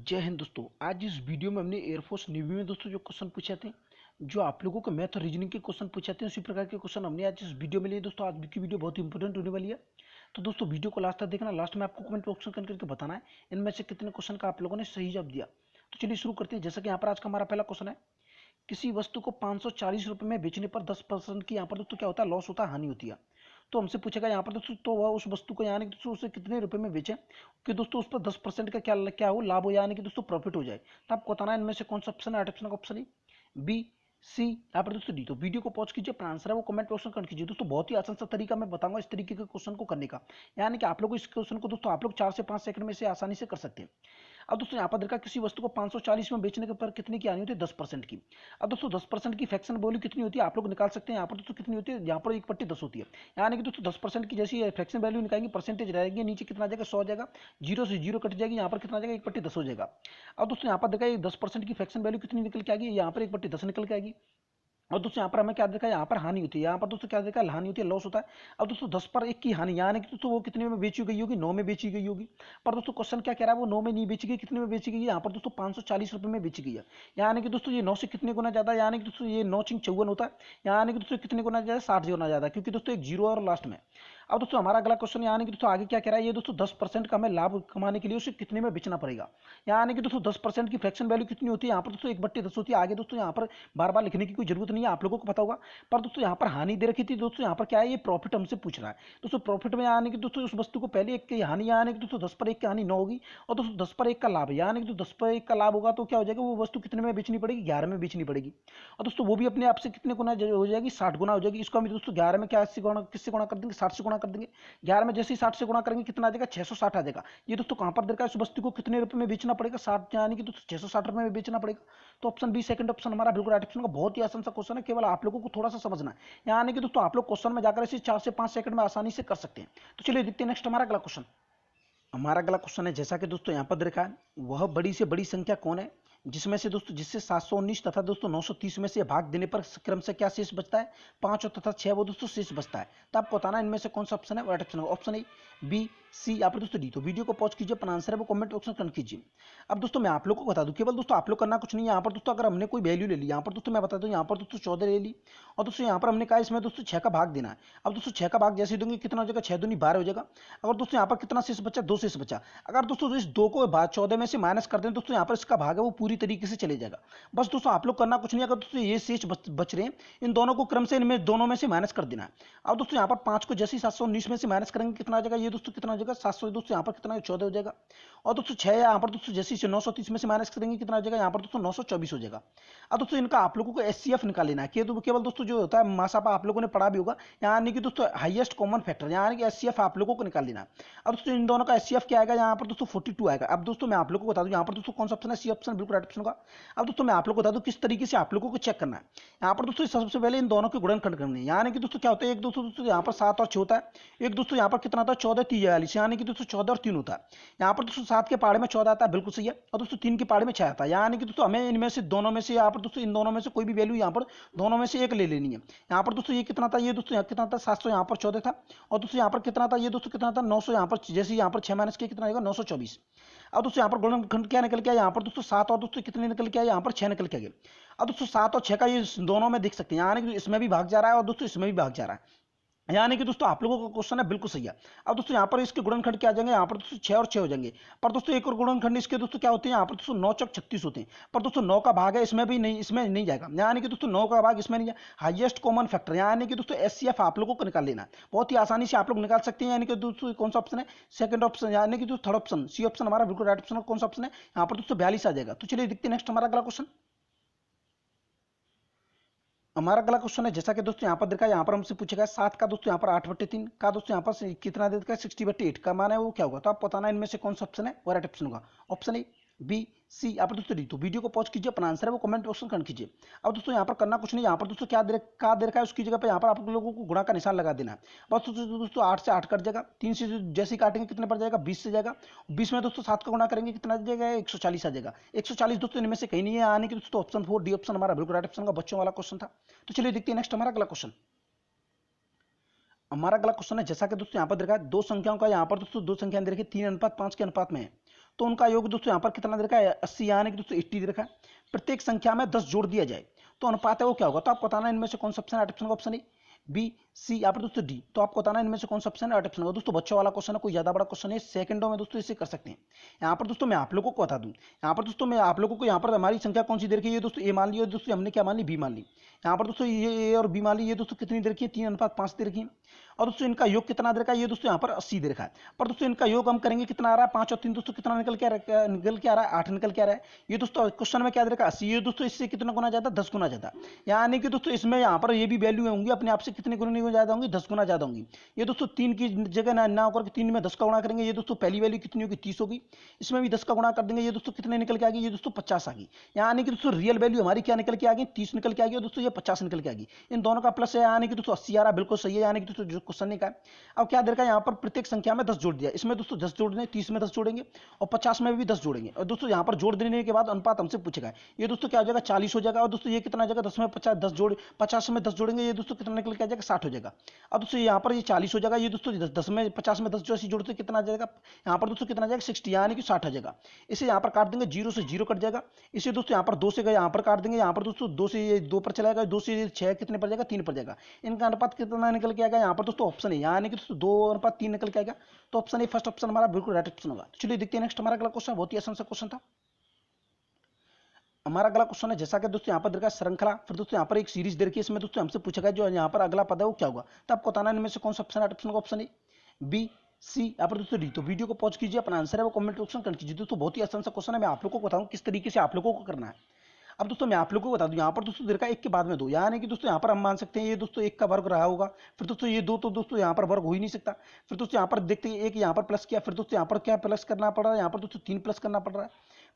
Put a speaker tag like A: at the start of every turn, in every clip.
A: जय हिंद दोस्तों। आज इस वीडियो में हमने एयरफोर्स नेवी में दोस्तों जो क्वेश्चन पूछे थे, जो आप लोगों को मैथ और रीजनिंग के क्वेश्चन पूछे थे, उसी प्रकार के क्वेश्चन हमने आज इस वीडियो में लिए। दोस्तों आज की वीडियो बहुत इंपॉर्टेंट होने वाली है, तो दोस्तों वीडियो को लास्ट तक देखना। लास्ट में आपको कमेंट बॉक्स में करके बताना है इनमें से कितने क्वेश्चन का आप लोगों ने सही जवाब दिया। तो चलिए शुरू करते हैं। जैसा कि यहाँ पर आज का हमारा पहला क्वेश्चन है, किसी वस्तु को 540 रुपए में बेचने पर 10% की यहाँ पर दोस्तों क्या होता है, लॉस होता है, हानि होती है। तो हमसे पूछेगा यहाँ पर दोस्तों, तो वह उस वस्तु को यानी कि दोस्तों उसे कितने रुपए में बेचे कि दोस्तों उस पर 10% का क्या क्या हो, लाभ हो, यानी कि दोस्तों प्रॉफिट हो जाए। तो आपको बताना है इनमें से कौन सा ऑप्शन है। ऑप्शन का ऑप्शन है बी, सी, यहाँ पर दोस्तों डी। तो वीडियो को पॉज कीजिए, अपना आंसर है वो कमेंट बॉक्स में कर कीजिए। दोस्तों बहुत ही आसान सा तरीका मैं बताऊंगा इस तरीके के क्वेश्चन को करने का, यानी कि आप लोग इस क्वेश्चन को दोस्तों आप लोग 4 से 5 सेकंड में से आसानी से कर सकते हैं। अब दोस्तों यहाँ पर देखा, किसी वस्तु को 540 में बेचने के पर कितने की आनी होती है, 10% की। अब दोस्तों 10% की फ्रैक्शन वैल्यू कितनी होती है आप लोग निकाल सकते हैं। यहाँ पर दोस्तों कितनी होती है, यहाँ पर 1/10 होती है, यानी कि दोस्तों 10% की जैसी फ्रैक्शन वैल्यू निकालेंगे, परसेंटेज रहेगी, नीचे कितना आ जाएगा, 100 जाएगा, जीरो से जीरो कट जाएगी, यहाँ पर कितना आ जाएगा, 1/10 हो जाएगा। अब दोस्तों यहाँ पर देखा 10% की फ्रैक्शन वैल्यू कितनी निकल के आएगी, यहाँ पर 1/10 निकल के आएगी। और दोस्तों यहाँ पर हमें क्या देखा है, यहाँ पर हानि होती है, यहाँ पर दोस्तों क्या देखा है, हानि होती है, लॉस होता है। अब दोस्तों 10 पर 1 की हानि, यानी कि दोस्तों वो कितने में बेची गई होगी, 9 में बेची गई होगी। पर दोस्तों क्वेश्चन क्या कह रहा है, वो 9 में नहीं बेची गई, कितने में बेची गई है, यहाँ पर दोस्तों 540 रुपए में बेची गई है। यानी कि दोस्तों ये 9 से कितने गुना ज्यादा, यानी कि दोस्तों ये 9 × 54 होता है, यानी कि दोस्तों कितने गुना ज्यादा, 60 गुना ज्यादा, क्योंकि दोस्तों एक जीरो और लास्ट में। अब दोस्तों हमारा अगला क्वेश्चन, यानी कि दोस्तों आगे क्या कह रहा है, ये दोस्तों 10% का हमें लाभ कमाने के लिए उसे कितने में बेचना पड़ेगा। यानी कि दोस्तों 10% की फ्रैक्शन वैल्यू कितनी होती है, यहाँ पर दोस्तों 1/10 होती है। आगे दोस्तों यहाँ पर बार बार लिखने की कोई जरूरत नहीं है, आप लोगों को पता होगा। पर दोस्तों यहाँ पर हानि दे रखी थी, दोस्तों यहाँ पर क्या है, ये प्रॉफिट हमसे पूछ रहा है। दोस्तों प्रॉफिट में यानी कि दोस्तों उस वस्तु को पहले 1 की हानि, यानी कि दोस्तों 10 पर 1 की हानि 9 होगी, और दोस्तों 10 पर 1 का लाभ, यानी कि 10 पर 1 का लाभ होगा, तो क्या हो जाएगा, वो वस्तु कितने में बेचनी पड़ेगी, 11 में बेचनी पड़ेगी। और दोस्तों वो भी अपने आप से कितने गुना हो जाएगी, 60 गुना हो जाएगी। इसको हम दोस्तों 11 में क्या किससे गुणा कर देंगे, 60 से गुणा कर देंगे। 11 में जैसे ही 60 से गुणा करेंगे कितना आ जाएगा, 660 आ जाएगा। ये दोस्तों कहां पर देखा है, इस वस्तु को कितने रुपए में बेचना पड़ेगा, 60, यानी कि दोस्तों 660 रुपए में बेचना पड़ेगा। तो ऑप्शन बी सेकंड ऑप्शन हमारा बिल्कुल राइट ऑप्शन का। बहुत ही आसान सा क्वेश्चन है, केवल आप लोगों को थोड़ा सा समझना है, यानी कि दोस्तों आप लोग क्वेश्चन में जाकर इसे 4 से 5 सेकंड में आसानी से कर सकते हैं। तो चलिए देखते हैं नेक्स्ट हमारा अगला क्वेश्चन। हमारा अगला क्वेश्चन है, जैसा कि दोस्तों यहाँ पर देखा है, वह बड़ी से बड़ी संख्या कौन है जिसमें से दोस्तों जिससे 719 तथा दोस्तों 930 में से भाग देने पर क्रम से क्या शेष बचता है, 5 और तथा 6 वो दोस्तों शेष बचता है। तो आपको बताना इनमें से कौन सा ऑप्शन है, राइट ऑप्शन होगा। ऑप्शन ए, बी, सी, यहाँ पर दोस्तों डी। तो वीडियो को पॉज कीजिए, अपना आंसर है वो कमेंट बॉक्स में कर कीजिए। अब दोस्तों मैं आप लोगों को बता दूं, केवल दोस्तों आप लोग करना कुछ नहीं है। यहाँ पर दोस्तों अगर हमने कोई वैल्यू ले ली, यहाँ पर दोस्तों मैं बता दूं, यहाँ पर दोस्तों 14 ले ली, और दोस्तों यहाँ पर हमने कहा इसमें दोस्तों 6 का भाग देना है। अब दोस्तों 6 का भाग जैसे देंगे कितना हो जाएगा, 6 दूनी 12 हो जाएगा। अगर दोस्तों यहाँ पर कितना शेष बचा, 2 शेष बचा। अगर दोस्तों इस 2 को 14 में से माइनस कर दें, दोस्तों यहाँ पर इसका भाग है वो पूरी तरीके से चले जाएगा। बस दोस्तों आप लोग करना कुछ नहीं, अगर दोस्तों ये शेष बच रहे हैं, इन दोनों को क्रम से इनमें दोनों में से माइनस कर देना है। अब दोस्तों यहाँ पर 5 को जैसे ही 719 में से माइनस करेंगे कितना आ जाएगा, ये दोस्तों कितना हो जाएगा, 700, दोस्तों यहाँ पर कितना 14 हो जाएगा। और दोस्तों 6 यहाँ पर दोस्तों जैसे 930 में से माइनस करेंगे कितना हो जाएगा, यहाँ पर दोस्तों 924 हो जाएगा। अब दोस्तों इनका आप लोगों को एचसीएफ निकाल लेना है, केवल दोस्तों जो होता है मासापा आप लोगों ने पढ़ा भी होगा, यानी कि दोस्तों हाईएस्ट कॉमन फैक्टर, यानी कि एचसीएफ आप लोगों को निकाल लेना है। अब दोस्तों इन दोनों का एचसीएफ क्या आएगा, यहाँ पर दोस्तों 42 आएगा। अब दोस्तों मैं आप लोगों को बता दूं, यहाँ पर दोस्तों कौन सा ऑप्शन है, सी ऑप्शन बिल्कुल राइट ऑप्शन का। अब दोस्तों मैं आप लोगों को बता दूं किस तरीके से आप लोगों को चेक करना है। यहाँ पर दोस्तों सबसे पहले इन दोनों के गुणनखंड करने हैं, यानी कि दोस्तों क्या होता है, एक दोस्तों यहाँ पर 7 और 6 होता है, एक दोस्तों यहाँ पर कितना होता है, 14 3 42, यानी कि दोस्तों 14 और 3 होता है। यहाँ पर दोस्तों 7 के पहाड़े में 14 आता है, बिल्कुल सही है, और दोस्तों 3 के पहाड़े में 6 आता है, यानी कि दोस्तों हमें इनमें से दोनों में से यहाँ पर दोस्तों इन दोनों में से कोई भी वैल्यू यहाँ पर दोनों में से एक ले लेनी है। यहाँ पर दोस्तों ये कितना था, ये दोस्तों कितना था, 700, यहाँ पर 14 था, और दोस्तों यहाँ पर कितना था, ये दोस्तों कितना था, 900, यहाँ पर जैसे यहाँ पर 6 माइनस किया कितना आएगा, 924। अब दोस्तों यहाँ पर गुणनखंड क्या निकल के आया, यहाँ पर दोस्तों 7 और दोस्तों कितने निकल के आए, यहाँ पर 6 निकल के गए। अब दोस्तों 7 और 6 का ये दोनों में देख सकते हैं, यानी कि इसमें भी भाग जा रहा है और दोस्तों इसमें भी भाग जा रहा है, यानी कि दोस्तों आप लोगों का क्वेश्चन है बिल्कुल सही है। अब दोस्तों यहाँ पर इसके गुणनखंड क्या आ जाएंगे, यहाँ पर दोस्तों 6 और 6 हो जाएंगे। पर दोस्तों एक और गुणनखंड इसके दोस्तों क्या होते हैं, यहाँ पर दोस्तों 9 चौक 36 होते हैं, पर दोस्तों 9 का भाग है इसमें भी नहीं, इसमें नहीं जाएगा, यानी कि दोस्तों 9 का भाग इसमें नहीं जाएगा। हाईएस्ट कॉमन फैक्टर, यानी कि दोस्तों एचसीएफ आप लोगों को निकाल लेना है, बहुत ही आसानी से आप लोग निकाल सकते हैं। यानी कि दोस्तों कौन सा ऑप्शन है, सेकंड ऑप्शन, यानी कि थर्ड ऑप्शन, सी ऑप्शन हमारा बिल्कुल राइट ऑप्शन। कौन सा ऑप्शन है, यहाँ पर दोस्तों 42 आ जाएगा। तो चलिए देखते हैं नेक्स्ट हमारा अगला क्वेश्चन। हमारा अगला क्वेश्चन है, जैसा कि दोस्तों यहाँ पर देखा, यहाँ पर हमसे पूछेगा 7 का दोस्तों यहाँ पर 8/3 का दोस्तों यहाँ पर कितना दे देगा, 60/8 का माना है वो क्या होगा। तो आप बताना इनमें से कौन सा ऑप्शन है, वो राइट ऑप्शन होगा। ऑप्शन ए, बी, सी, यहाँ पर दोस्तों डी। तो वीडियो को पॉज कीजिए, अपना आंसर है वो कमेंट बॉक्स में कर कीजिए। अब दोस्तों यहाँ पर करना कुछ नहीं, यहाँ पर दोस्तों क्या दे रखा है, उसकी जगह पर यहाँ पर आप लोगों को गुणा का निशान लगा देना है। बस दोस्तों 8 से 8 कट जाएगा, 3 से जैसे काटेंगे कितने पर जाएगा, 20 से जाएगा, 20 में दोस्तों 7 का गुणा करेंगे कितना जाएगा, 140 आ जाएगा। 140 दोस्तों इनमें से कहीं नहीं है, आने की दोस्तों ऑप्शन 4 डी ऑप्शन हमारा बिल्कुल राइट ऑप्शन का बच्चों वाला क्वेश्चन था। तो चलिए देखते हैं नेक्स्ट हमारा अगला क्वेश्चन। हमारा अगला क्वेश्चन है, जैसा कि दोस्तों यहाँ पर देखा, दो संख्याओं का यहाँ पर दोस्तों दो संख्या दे रखी 3:5 के अनुपात में है, तो उनका योग दोस्तों यहाँ पर कितना दे रखा है 80, यानी कि दोस्तों 80 दे रखा है। प्रत्येक संख्या में 10 जोड़ दिया जाए तो अनुपात है वो क्या होगा, तो आपको बताना है इनमें से कौन सा ऑप्शन है। ऑप्शन का ऑप्शन ए, बी, सी, यहाँ पर दोस्तों डी। तो आपको बताना है इनमें से कौन सा ऑप्शन है ऑप्शन होगा। दोस्तों बच्चों वाला क्वेश्चन है, कोई ज्यादा बड़ा क्वेश्चन है, सेकंडों में दोस्तों इसे कर सकते हैं। यहाँ पर दोस्तों मैं आप लोगों को बता दूं, यहाँ पर दोस्तों मैं आप लोगों को यहाँ पर हमारी संख्या कौन सी दे रखी है दोस्तों, ए मान ली, और दोस्तों हमने क्या मान ली, बी मान ली। यहाँ पर दोस्तों ये ए और बी मान ली, ये दोस्तों कितनी दे रखी है, 3:5 दे रखी है। और दोस्तों इनका योग कितना दे रखा है, ये दोस्तों यहाँ पर 80 दे रखा है। पर दोस्तों इनका योग हम करेंगे कितना आ रहा है, 5 और 3 दोस्तों कितना निकल के आ रहा है, 8 निकल के आ रहा है। ये दोस्तों क्वेश्चन में क्या दे रखा है 80, ये दोस्तों इससे कितना गुना ज्यादा, 10 गुना ज्यादा। यानी कि दोस्तों इसमें यहाँ पर ये भी वैल्यू होंगी अपने आप से कितने गुना ज्यादा होंगी, 10 गुना ज्यादा होंगी। ये दोस्तों 3 की जगह ना होकर के 3 में 10 का गुणा करेंगे, ये दोस्तों पहली वैल्यू कितनी होगी, 30 होगी। इसमें भी 10 का गुणा कर देंगे, ये दोस्तों कितने निकल के आ गई, ये दोस्तों 50 आ गई। यानी कि दोस्तों रियल वैल्यू हमारी क्या निकल के आ गई, 30 निकल के आ गई, और दोस्तों ये 50 निकल के आ गई। इन दोनों का प्लस है, यानी कि दोस्तों 80 आ रहा, बिल्कुल सही है। यानी कि दोस्तों जो क्वेश्चन ने कहा, अब क्या दे रखा है यहाँ पर प्रत्येक संख्या में 10 जोड़ दिया, इसमें दोस्तों 10 जोड़ दें, 30 में 10 जोड़ेंगे और 50 में भी 10 जोड़ेंगे। और दोस्तों यहाँ पर जोड़ देने के बाद अनुपात हमसे पूछेगा, ये दोस्तों क्या हो जाएगा, 40 हो जाएगा। और दोस्तों ये कितना हो जाएगा, 10 में 50, 10 जोड़ 50 में 10 जोड़ेंगे, ये दोस्तों कितना निकल के आ जाएगा, 60 हो जाएगा। अब दोस्तों यहाँ पर ये 40 हो जाएगा, ये दोस्तों 10 में 50 में 10 जो ऐसे जोड़ते कितना आ जाएगा, यहाँ पर दोस्तों कितना आ जाएगा, 60, यानी कि 60 आ जाएगा। इसे यहाँ पर काट देंगे, 0 से 0 कट जाएगा। इसे दोस्तों यहाँ पर 2 से यहाँ पर काट देंगे, यहाँ पर दोस्तों 2 से ये 2 पर चला जाएगा, 2 से 6 कितने पर जाएगा, 3 पर जाएगा। इनका अनुपात कितना निकल के आएगा, यहाँ पर दोस्तों ऑप्शन है, यानी कि दोस्तों 2:3 निकल के आएगा। तो ऑप्शन ए फर्स्ट ऑप्शन हमारा बिल्कुल राइट ऑप्शन होगा। तो चलिए देखते हैं नेक्स्ट हमारा अगला क्वेश्चन, बहुत ही आसान सा क्वेश्चन था। हमारा अगला क्वेश्चन है, जैसा कि दोस्तों यहाँ पर देखा श्रृंखला, फिर दोस्तों यहाँ पर एक सीरीज दे रखी है, इसमें दोस्तों हमसे पूछेगा जो यहाँ पर अगला पद है वो क्या होगा। तो आपको बताना है इनमें से कौन सा ऑप्शन है। ऑप्शन का ऑप्शन ए, बी, सी, यहाँ पर दोस्तों डी। तो वीडियो को पॉज कीजिए, अपना आंसर है वो कमेंट ऑप्शन कर कीजिए। दोस्तों बहुत ही आसान सा क्वेश्चन है, मैं आप लोगों को बताऊँ किस तरीके से आप लोगों को करना है। अब दोस्तों मैं आप लोगों को बता दूं, यहाँ पर दोस्तों दे रखा है 1 के बाद में 2, यानी कि दोस्तों यहाँ पर हम मान सकते हैं ये दोस्तों 1 का वर्ग रहा होगा। फिर दोस्तों ये 2 तो दोस्तों यहाँ पर वर्ग हो ही नहीं सकता। फिर दोस्तों यहाँ पर देखते हैं 1 यहाँ पर प्लस किया, फिर दोस्तों यहाँ पर क्या प्लस करना पड़ रहा है, यहाँ पर दोस्तों 3 प्लस करना पड़ रहा है।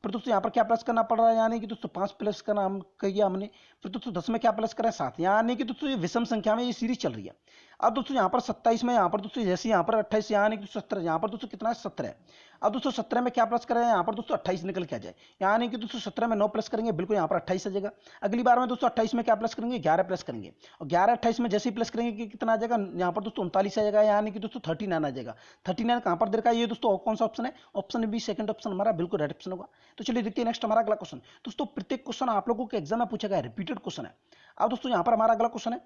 A: फिर दोस्तों यहाँ पर क्या प्लस करना पड़ रहा है, यानी कि दोस्तों 5 प्लस करना हम किया हमने। फिर दोस्तों 10 में क्या प्लस करा है, 7, यानी कि दोस्तों ये विषम संख्या में ये सीरीज चल रही है। अब दोस्तों यहाँ पर 27 में यहाँ पर दोस्तों जैसे यहाँ पर 28, यानी कि 17, यहाँ पर दोस्तों कितना है, 17 है। अब दोस्तों 17 में क्या प्लस करें, यहाँ पर दोस्तों 28 निकल के आ जाए, यानी कि दोस्तों 17 में 9 प्लस करेंगे, बिल्कुल यहाँ पर 28 आ जाएगा। अगली बार में दोस्तों 28 में क्या प्लस करेंगे, 11 प्लस करेंगे, और 11 28 में जैसे ही प्लस करेंगे कि कितना आ जाएगा, यहाँ पर दोस्तों 39 आ जाएगा, यानी कि दोस्तों 39 आ जाएगा। 39 कहाँ पर दे रखा है, ये दोस्तों कौन सा ऑप्शन है, ऑप्शन बी सेकंड ऑप्शन हमारा बिल्कुल राइट ऑप्शन होगा। तो चलिए देखते हैं नेक्स्ट हमारा अगला क्वेश्चन। दोस्तों प्रत्येक क्वेश्चन आप लोगों के एग्जाम में पूछा गया, रिपीटेड क्वेश्चन है। अब दोस्तों यहाँ पर हमारा अगला क्वेश्चन है,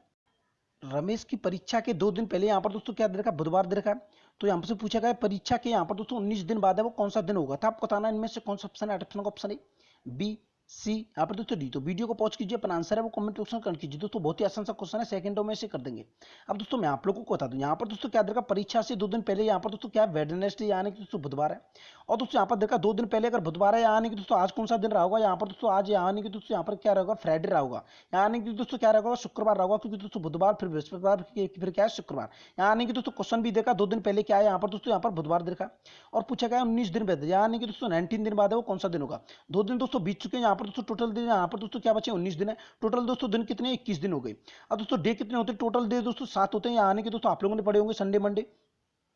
A: रमेश की परीक्षा के 2 दिन पहले यहाँ पर दोस्तों क्या दे रखा है, बुधवार दे रखा है। तो यहाँ से पूछा गया परीक्षा के यहाँ पर दोस्तों 19 दिन बाद है वो कौन सा दिन होगा। तो आपको बताना है इनमें से कौन सा ऑप्शन है। ऑप्शन का ऑप्शन है बी, सी, यहाँ पर दोस्तों डी। तो वीडियो को पॉज कीजिए, अपना आंसर है वो कमेंट ऑप्शन कर कीजिए। दोस्तों बहुत ही आसान सा क्वेश्चन है, सेकंडों में से कर देंगे। अब दोस्तों मैं आप लोगों को बता दूं, यहाँ पर दोस्तों क्या देखा, परीक्षा से 2 दिन पहले यहाँ पर दोस्तों क्या वेडनेसडे, यानी कि दोस्तों बुधवार है। और दोस्तों यहाँ पर देखा 2 दिन पहले अगर बुधवार है, यानी कि दोस्तों आज कौन सा दिन रहा होगा, यहाँ पर दोस्तों आज, यानी कि दोस्तों यहाँ पर क्या रहेगा, फ्राइडे रहा होगा, यानी कि दोस्तों क्या रहेगा, शुक्रवार रहा होगा, क्योंकि दोस्तों बुधवार फिर बृहस्पतिवार फिर क्या है, शुक्रवार। यानी कि दोस्तों क्वेश्चन भी देखा 2 दिन पहले क्या है, यहाँ पर दोस्तों यहाँ पर बुधवार देखा, और पूछा गया 19 दिन बाद, यानी कि दोस्तों 19 दिन बाद है वो कौन सा दिन होगा। 2 दिन दोस्तों बीत चुके हैं, यहाँ पर दोस्तों टोटल दिन, यहाँ पर दोस्तों क्या बचे, 19 दिन है। टोटल दोस्तों दिन कितने, 21 दिन हो गए। अब दोस्तों डे कितने होते हैं, टोटल डे दोस्तों 7 होते हैं, यानी कि दोस्तों आप लोगों ने पढ़े होंगे संडे मंडे।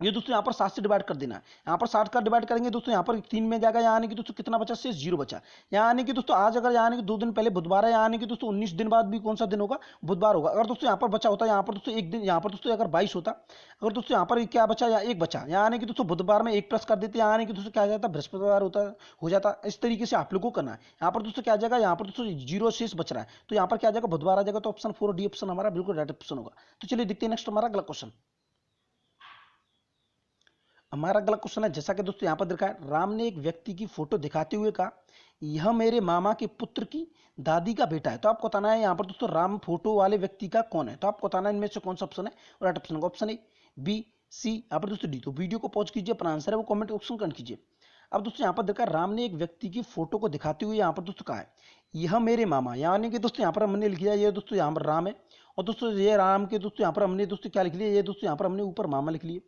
A: ये दोस्तों यहाँ पर 7 से डिवाइड कर देना है, यहाँ पर 7 का डिवाइड करेंगे दोस्तों, यहाँ पर 3 में जाएगा, यानी कि दोस्तों कितना बचा, शेष 0 बचा। यानी कि दोस्तों आज अगर, यानी कि 2 दिन पहले बुधवार है, यानी कि दोस्तों 19 दिन बाद भी कौन सा दिन होगा, बुधवार होगा। अगर दोस्तों यहाँ पर बचा होता, यहाँ पर दोस्तों 1 दिन, यहाँ पर दोस्तों अगर 22 होता, अगर दोस्तों यहाँ पर क्या बचा, या 1 बचा, यानी कि दोस्तों बुधवार में 1 प्लस कर देते, यानी कि दोस्तों क्या जाता, बृहस्पतिवार होता, हो जाता। इस तरीके से आप लोगों को करना है। यहाँ पर दोस्तों क्या जाएगा, यहाँ पर दोस्तों 0 शेष बच रहा है, तो यहाँ पर क्या जाएगा, बुधवार आ जाएगा। तो ऑप्शन 4 डी ऑप्शन हमारा बिल्कुल राइट ऑप्शन होगा। तो चलिए देखते हैं नेक्स्ट हमारा अगला क्वेश्चन। हमारा अगला क्वेश्चन है, जैसा कि दोस्तों यहाँ पर देखा है, राम ने एक व्यक्ति की फोटो दिखाते हुए कहा, यह मेरे मामा के पुत्र की दादी का बेटा है। तो आपको बताना है यहाँ पर दोस्तों राम फोटो वाले व्यक्ति का कौन है। तो आपको बताना है इनमें से कौन सा ऑप्शन है, और राइट ऑप्शन का ऑप्शन है बी, सी, यहाँ पर दोस्तों डी। तो वीडियो को पॉज कीजिए, अपना आंसर है वो कमेंट ऑप्शन कर कीजिए। अब दोस्तों यहाँ पर देखा, राम ने एक व्यक्ति की फोटो को दिखाते हुए यहाँ पर दोस्तों कहा है, यह मेरे मामा, यानी कि दोस्तों यहाँ पर हमने लिख दिया, ये दोस्तों यहाँ पर राम है, और दोस्तों ये राम के दोस्तों यहाँ पर हमने दोस्तों क्या लिख लिया, ये दोस्तों यहाँ पर हमने ऊपर मामा लिख लिए।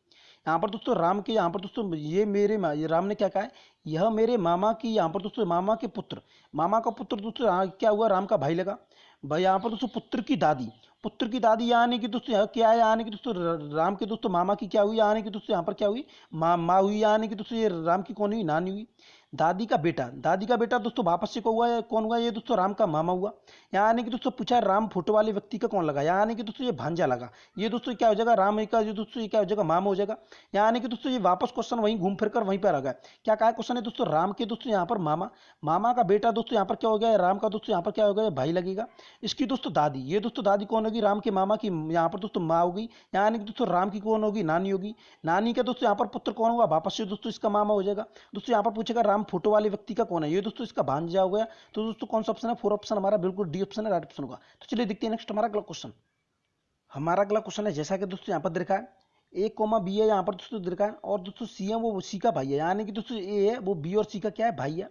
A: यहाँ पर दोस्तों राम के, यहाँ पर दोस्तों ये राम ने क्या कहा है, यह मेरे मामा की, यहाँ पर दोस्तों मामा के पुत्र, मामा का पुत्र दोस्तों क्या हुआ, राम का भाई लगा भाई। यहाँ पर दोस्तों पुत्र की दादी, पुत्र की दादी, यानी कि दोस्तों यहाँ क्या है, यानी कि दोस्तों राम के दोस्तों मामा की क्या हुई, यानी कि दोस्तों यहाँ पर क्या हुई, माँ हुई, यानी कि दोस्तों ये राम की कौन हुई, नानी हुई। दादी का बेटा दोस्तों वापस से कौन हुआ, ये दोस्तों राम का मामा हुआ। यानी कि दोस्तों पूछा राम फोटो वाले व्यक्ति का कौन लगा, यानी कि दोस्तों ये भांजा लगा। ये दोस्तों क्या हो जाएगा, राम का जो दोस्तों ये क्या हो जाएगा, मामा हो जाएगा। यानी कि दोस्तों ये वापस क्वेश्चन वहीं घूम फिर कर वहीं पर आ गया। क्या कहा क्वेश्चन है दोस्तों, राम के दोस्तों यहाँ पर मामा, मामा का बेटा दोस्तों यहाँ पर क्या हो गया, राम का दोस्तों यहाँ पर क्या हो गया, भाई लगेगा। इसकी दोस्तों दादी, ये दोस्तों दादी कौन होगी, राम के मामा की यहाँ पर दोस्तों माँ होगी। यानी कि दोस्तों राम की कौन होगी, नानी होगी। नानी का दोस्तों यहाँ पर पुत्र कौन होगा, वापस से दोस्तों इसका मामा हो जाएगा। दोस्तों यहाँ पर पूछेगा राम फोटो वाले व्यक्ति का कौन है, ये दोस्तों इसका भांजा हो गया। तो दोस्तों कौन सा ऑप्शन है, 4 ऑप्शन हमारा बिल्कुल डी ऑप्शन है, राइट ऑप्शन होगा। तो चलिए देखते हैं नेक्स्ट हमारा अगला क्वेश्चन। हमारा अगला क्वेश्चन है जैसा कि दोस्तों यहाँ पर देखा है, ए कोमा बी है यहाँ पर दोस्तों देखा है, और दोस्तों सी है वो सी का भाई है। यानी कि दोस्तों ए है वो बी और सी का क्या है, भाई है।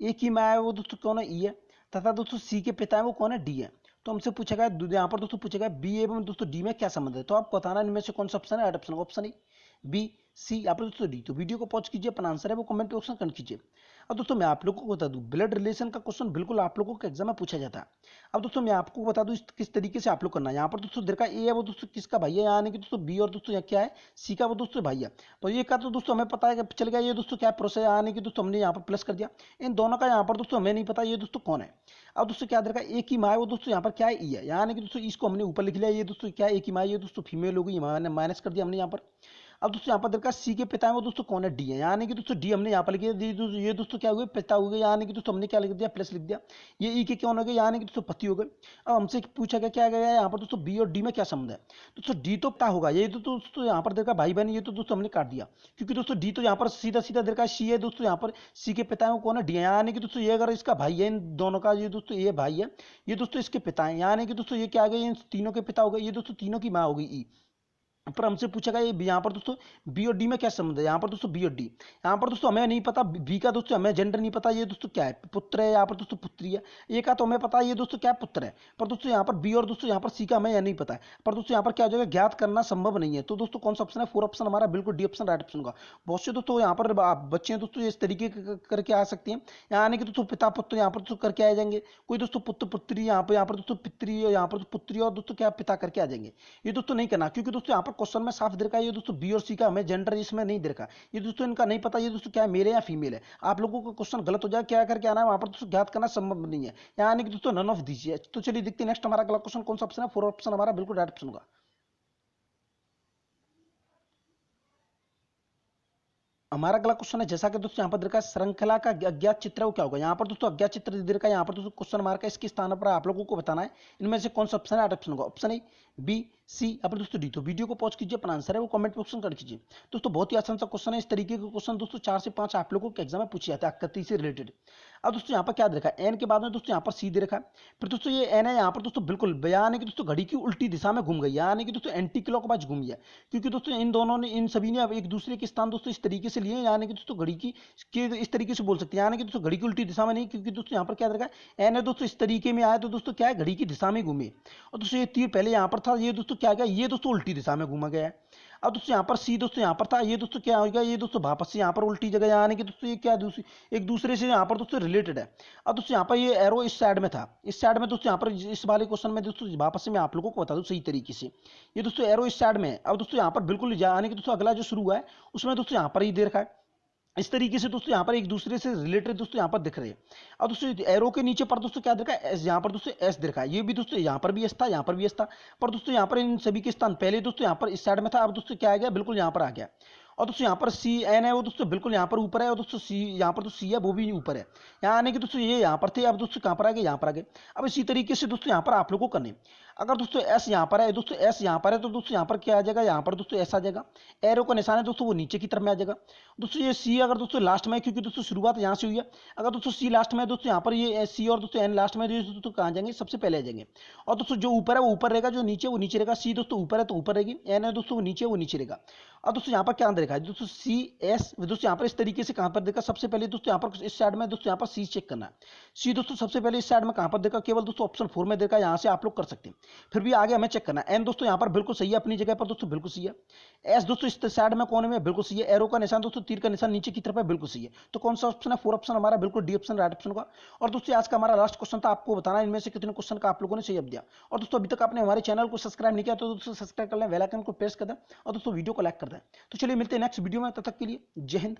A: ए की माँ है वो दोस्तों कौन है, ई है। तथा दोस्तों सी के पिता है वो कौन है, डी है। तो हमसे पूछेगा यहाँ पर दोस्तों पूछेगा बी एवं दोस्तों डी में क्या संबंध है, तो आप बताना इनमें से कौन सा ऑप्शन है, right option. Option A, B, C या फिर दोस्तों डी। तो वीडियो को पॉज कीजिए, अपना आंसर है वो कमेंट बॉक्स में कर कीजिए। अब दोस्तों मैं आप लोगों को बता दूं, ब्लड रिलेशन का क्वेश्चन बिल्कुल आप लोगों के एग्जाम में पूछा जाता है। अब दोस्तों मैं आपको बता दूं किस तरीके से आप लोग करना है। यहाँ पर दोस्तों देखा ए है वो दोस्तों किसका भाई है, यानी कि दोस्तों बी, और दोस्तों यहाँ क्या है, सी का वो दोस्तों भाई है। तो ये का तो दोस्तों हमें पता है कि चल गया, ये दोस्तों क्या प्रोसेस, यानी कि दोस्तों हमने यहाँ पर प्लस कर दिया। इन दोनों का यहाँ पर दोस्तों हमें नहीं पता ये दोस्तों कौन है। अब दोस्तों क्या देखा, ए की माँ है वो दोस्तों यहाँ पर क्या है, ई है। यानी कि दोस्तों इसको हमने ऊपर लिख लिया, ये दोस्तों क्या है, ए की माँ, ये दोस्तों फीमेल होगी, माइनस कर दिया हमने यहाँ पर। अब दोस्तों यहाँ पर देखा सी के पिता है वो दोस्तों कौन है, डी है। यानी कि दोस्तों डी हमने यहाँ पर लिख दिया, ये दोस्तों क्या हुए, पिता हो गए। यानी कि दोस्तों हमने क्या लिख दिया, प्लस लिख दिया। ये ई के कौन हो गए, यानी कि दोस्तों पति हो गए। अब हमसे पूछा गया क्या गया यहाँ पर दोस्तों बी और डी में क्या संबंध है। दोस्तों डी तो पिता होगा, ये तो दोस्तों यहाँ पर देखा भाई बहन, ये तो दोस्तों हमने काट दिया, क्योंकि दोस्तों डी तो यहाँ पर सीधा सीधा देखा सी है दोस्तों, यहाँ पर सी के पिता है वो कौन है, डी है। यानी कि दोस्तों ये अगर इसका भाई है, इन दोनों का, ये दोस्तों ये भाई है, ये दोस्तों इसके पिता है। यानी कि दोस्तों ये क्या आ गए, इन तीनों के पिता हो गए, ये दोस्तों तीनों की माँ हो गई ई। पर हमसे पूछा गया ये यहाँ पर दोस्तों बी और डी में क्या संबंध है। यहाँ पर दोस्तों बी और डी, यहाँ पर दोस्तों हमें नहीं पता बी का दोस्तों, हमें जेंडर नहीं पता, ये दोस्तों क्या है, पुत्र है, यहाँ पर दोस्तों पुत्री है। ए का तो हमें पता है ये दोस्तों क्या है, पुत्र है। पर दोस्तों यहाँ पर बी और दोस्तों यहाँ पर सी का हमें यह नहीं पता है। पर दोस्तों यहाँ पर क्या हो जाएगा, ज्ञात करना संभव नहीं है। तो दोस्तों कौन सा ऑप्शन है, 4 ऑप्शन हमारा बिल्कुल डी ऑप्शन राइट ऑप्शन होगा। बहुत से दोस्तों यहाँ पर बच्चे दोस्तों इस तरीके करके आ सकते हैं, यानी कि दोस्तों पिता पुत्र यहाँ पर दोस्तों करके आ जाएंगे। कोई दोस्तों पुत्र पुत्री, यहाँ पर दोस्तों पितरी, यहाँ पर पुत्री, और दोस्तों क्या पिता करके आ जाएंगे। ये दोस्तों नहीं करना, क्योंकि दोस्तों यहाँ पर क्वेश्चन में साफ देखा, ये दोस्तों बी और सी का हमें जेंडर इसमें नहीं देखा, ये दोस्तों इनका नहीं पता, ये दोस्तों क्या है, मेल है या फीमेल है। आप लोगों का क्वेश्चन गलत हो जाए, क्या करके आना है वहां पर दोस्तों ज्ञात करना संभव नहीं है, यानी कि दोस्तों नन ऑफ दीजिए। तो चलिए देखते हैं नेक्स्ट हमारा अगला क्वेश्चन कौन सा ऑप्शन है, 4 ऑप्शन हमारा बिल्कुल राइट ऑप्शन होगा। हमारा अगला क्वेश्चन है जैसा कि दोस्तों यहाँ पर देखा श्रृंखला का अज्ञात चित्र वो क्या होगा। यहाँ पर दोस्तों अज्ञात चित्र दे रखा है, यहाँ पर दोस्तों क्वेश्चन मार्क है, इसके स्थान पर आप लोगों को बताना है इनमें से कौन सा ऑप्शन है, ऑप्शन होगा। ऑप्शन ए, बी, सी या फिर दोस्तों डी। तो वीडियो को पॉज कीजिए, अपना आंसर है वो कमेंट बॉक्स में कर कीजिए। दोस्तों बहुत ही आसान सा क्वेश्चन है, इस तरीके के क्वेश्चन दोस्तों 4 से 5 आप लोगों के एग्जाम में पूछे जाते हैं आकृति से रिलेटेड। अब दोस्तों यहाँ पर क्या दे रखा है, एन के बाद में दोस्तों यहाँ पर सी दे रखा है। फिर दोस्तों ये एन है यहाँ पर दोस्तों बिल्कुल यानी कि दोस्तों घड़ी की उल्टी दिशा में घूम गई, यानी कि दोस्तों एंटी क्लॉकवाइज घूमी है, क्योंकि दोस्तों इन दोनों ने, इन सभी ने अब एक दूसरे के स्थान दोस्तों इस तरीके से लिए, यानी कि दोस्तों घड़ी की के इस तरीके से बोल सकते हैं, यानी कि दोस्तों घड़ी की उल्टी दिशा में नहीं, क्योंकि दोस्तों यहाँ पर क्या रखा है, एन है दोस्तों इस तरीके में आया, तो दोस्तों क्या है, घड़ी की दिशा में घूमे। और दोस्तों ये तीर पहले यहाँ पर था, ये दोस्तों क्या गया, ये दोस्तों उल्टी दिशा में घूमा गया है। अब दोस्तों यहाँ पर सी दोस्तों यहाँ पर था, ये दोस्तों क्या हो गया, ये दोस्तों वापस से यहाँ पर उल्टी जगह, यानी कि दोस्तों ये क्या दूसरी एक दूसरे से यहाँ पर दोस्तों रिलेटेड है। अब दोस्तों यहाँ पर ये एरो इस साइड में था, इस साइड में दोस्तों यहाँ पर इस वाले क्वेश्चन में दोस्तों वापस से मैं आप लोगों को बता दूं सही तरीके से, ये दोस्तों एरो इस साइड में है। अब दोस्तों यहाँ पर बिल्कुल यानी कि दोस्तों अगला जो शुरू हुआ है उसमें दोस्तों यहाँ पर ही दे रखा है, इस तरीके से दोस्तों यहाँ पर एक दूसरे से रिलेटेड दोस्तों यहाँ पर दिख रहे हैं। अब दोस्तों एरो के नीचे पर दोस्तों क्या देखा है, एस, यहाँ पर दोस्तों एस दिखा है, ये भी दोस्तों यहाँ पर भी एस था, यहाँ पर भी एस था। पर दोस्तों यहाँ पर इन सभी के स्थान पहले दोस्तों यहाँ पर इस साइड में था, अब दोस्तों क्या आ गया, बिल्कुल यहाँ पर आ गया। और दोस्तों यहाँ पर सी एन है वो दोस्तों बिल्कुल यहाँ पर ऊपर है, और दोस्तों सी यहाँ पर तो सी है वो भी ऊपर है, यहाँ आने कि दोस्तों ये यहाँ पर थे, अब दोस्तों कहाँ पर आ गए, यहाँ पर आ गए। अब इसी तरीके से दोस्तों यहाँ पर आप लोगों को करने, अगर दोस्तों एस यहाँ पर है, दोस्तों एस यहाँ पर है, तो दोस्तों यहाँ पर क्या आ जाएगा, यहाँ पर दोस्तों एस आ जाएगा, एरो का निशान है दोस्तों वो नीचे की तरफ में आ जाएगा। दोस्तों ये सी अगर दोस्तों लास्ट में, क्योंकि दोस्तों शुरुआत यहाँ से हुई है, अगर दोस्तों सी लास्ट में दोस्तों यहाँ पर ये सी और दोस्तों एन लास्ट में दोस्तों कहाँ जाएंगे, सबसे पहले आ जाएंगे। और दोस्तों जो ऊपर है वो ऊपर रहेगा, जो नीचे वो नीचे रहेगा। सी दोस्तों ऊपर है तो ऊपर रहेगी, एन है दोस्तों वो नीचे रहेगा। और दोस्तों यहाँ पर क्या देखा है दोस्तों, सी एस दोस्तों यहाँ पर इस तरीके से कहाँ पर देखा, सबसे पहले दोस्तों यहाँ पर इस साइड में दोस्तों यहाँ पर सी चेक करना है। सी दोस्तों सबसे पहले इस साइड में कहाँ पर देखा, केवल दोस्तों ऑप्शन 4 में देखा, यहाँ से आप लोग कर सकते हैं। फिर भी आगे हमें चेक करना है। एन दोस्तों यहाँ पर बिल्कुल सही है, अपनी जगह पर दोस्तों बिल्कुल सही है। एस दोस्तों इस साइड में कोने में बिल्कुल सही है, एरो का निशान दोस्तों तीर का निशान नीचे की तरफ है, बिल्कुल सही है। तो कौन सा ऑप्शन है, 4 ऑप्शन हमारा बिल्कुल डी ऑप्शन राइट ऑप्शन होगा। और दोस्तों आज का हमारा लास्ट क्वेश्चन था, आपको बताना इनमें से कितने क्वेश्चन का आप लोगों ने सही जवाब दिया। और दोस्तों अभी तक आपने हमारे चैनल को सब्सक्राइब नहीं किया तो दोस्तों सब्सक्राइब कर लें, बेल आइकन को प्रेस कर दें और दोस्तों वीडियो को लाइक कर दें। तो चलिए मिलते हैं नेक्स्ट वीडियो में, तब तक के लिए जय हिंद।